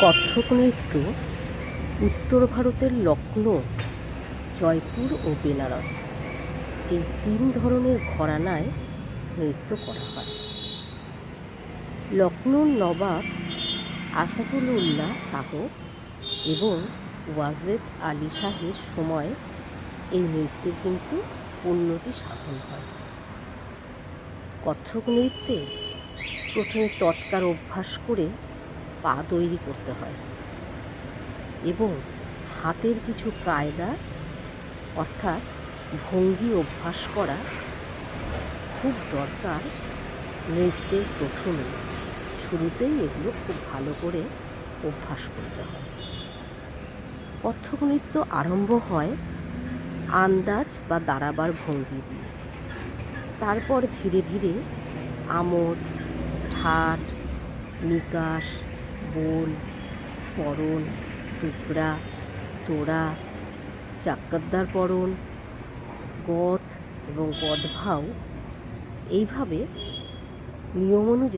কত্থক নৃত্য উত্তর ভারতের লখনৌ, জয়পুর ও বেনারস এই তিন ধরনের ঘরানায় নৃত্য করা হয়। লখনৌর নবাব আসাদুল্লাহ শাহ এবং ওয়াজেদ আলী শাহের সময় এই নৃত্যের কিন্তু উন্নতি সাধন হয়। কত্থক নৃত্যে প্রথমে তৎকার অভ্যাস করে পা তৈরি করতে হয় এবং হাতের কিছু কায়দা অর্থাৎ ভঙ্গি অভ্যাস করা খুব দরকার। নৃত্যের প্রথমে শুরুতেই এগুলো খুব ভালো করে অভ্যাস করতে হয়। কত্থক নৃত্য আরম্ভ হয় আন্দাজ বা দাঁড়াবার ভঙ্গি দিয়ে, তারপর ধীরে ধীরে আমোদ, ঠাট, নিকাশ, বোল, পরন, টুকরা, তোড়া, চাক্কাদ্দার পরন, গথ এবং গদভাও এইভাবে নিয়ম অনুযায়ী